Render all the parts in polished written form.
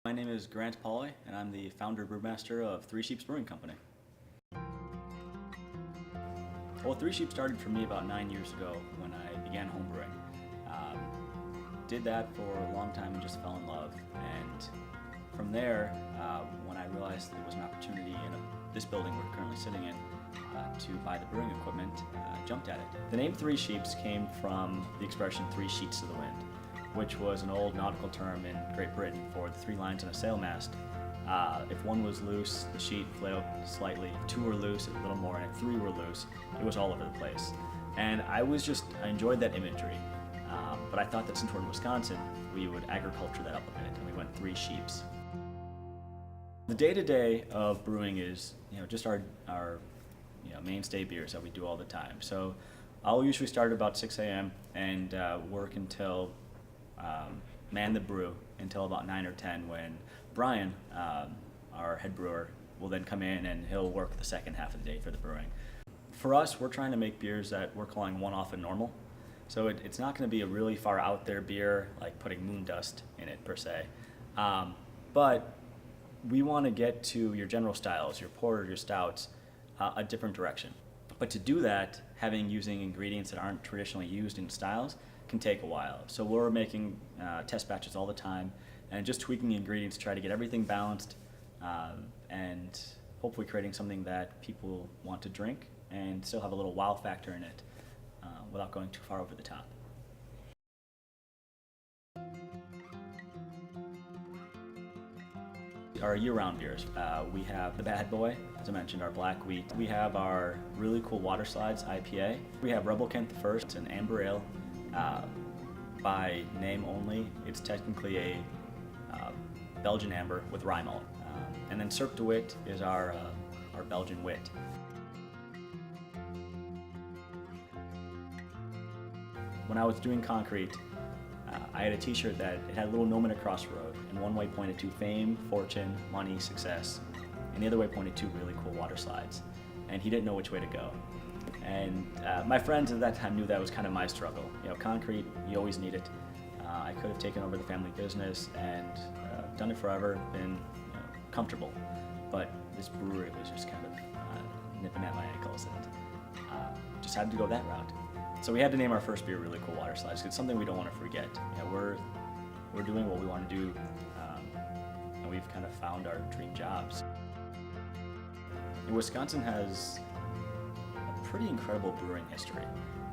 My name is Grant Pauly, and I'm the founder brewmaster of Three Sheep Brewing Company. Well, Three Sheep started for me about 9 years ago when I began homebrewing. Did that for a long time and just fell in love. And from there, when I realized there was an opportunity in this building we're currently sitting in to buy the brewing equipment, jumped at it. The name Three Sheeps came from the expression three sheets to the wind, which was an old nautical term in Great Britain for the three lines on a sail mast. If one was loose, the sheet flailed slightly. If two were loose, a little more, and if three were loose, it was all over the place. And I enjoyed that imagery. But I thought that since we're in Wisconsin, we would agriculture that up a bit, and we went Three Sheeps. The day-to-day of brewing is, just our mainstay beers that we do all the time. So I'll usually start about 6 a.m. and work until man the brew until about 9 or 10, when Brian, our head brewer, will then come in and he'll work the second half of the day for the brewing. For us, we're trying to make beers that we're calling one-off and normal. So it's not going to be a really far out there beer like putting moon dust in it per se, but we want to get to your general styles, your porters, your stouts, a different direction. But to do that, using ingredients that aren't traditionally used in styles can take a while. So we're making test batches all the time and just tweaking the ingredients to try to get everything balanced and hopefully creating something that people want to drink and still have a little wow factor in it without going too far over the top. Our year-round beers, we have the Bad Boy, as I mentioned, our black wheat. We have our really cool Water Slides IPA. We have Rebel Kent the First, it's an amber ale. By name only, it's technically a Belgian amber with rye malt. And then Cirque de Wit is our Belgian wit. When I was doing concrete, I had a t-shirt that it had a little gnomon across the road, and one way pointed to fame, fortune, money, success, and the other way pointed to really cool water slides. And he didn't know which way to go. And my friends at that time knew that was kind of my struggle. Concrete, you always need it. I could have taken over the family business and done it forever, been comfortable. But this brewery was just kind of nipping at my ankles, and just had to go that route. So we had to name our first beer Really Cool Water Slides. It's something we don't want to forget. We're doing what we want to do, and we've kind of found our dream jobs. And Wisconsin has a pretty incredible brewing history,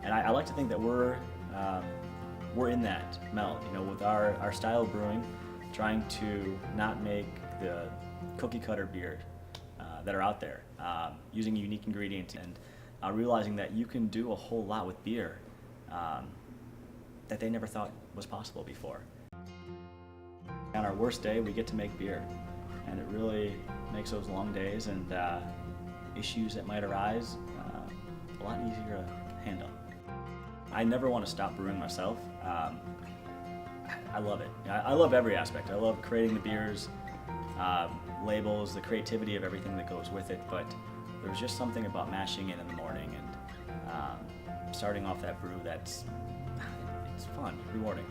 and I like to think that we're in that meld. With our style of brewing, trying to not make the cookie cutter beer that are out there, using unique ingredients and realizing that you can do a whole lot with beer that they never thought was possible before. On our worst day, we get to make beer, and it really makes those long days and issues that might arise a lot easier to handle. I never want to stop brewing myself. I love it. I love every aspect. I love creating the beers, labels, the creativity of everything that goes with it, but there's just something about mashing it in the morning and starting off that brew it's fun, rewarding.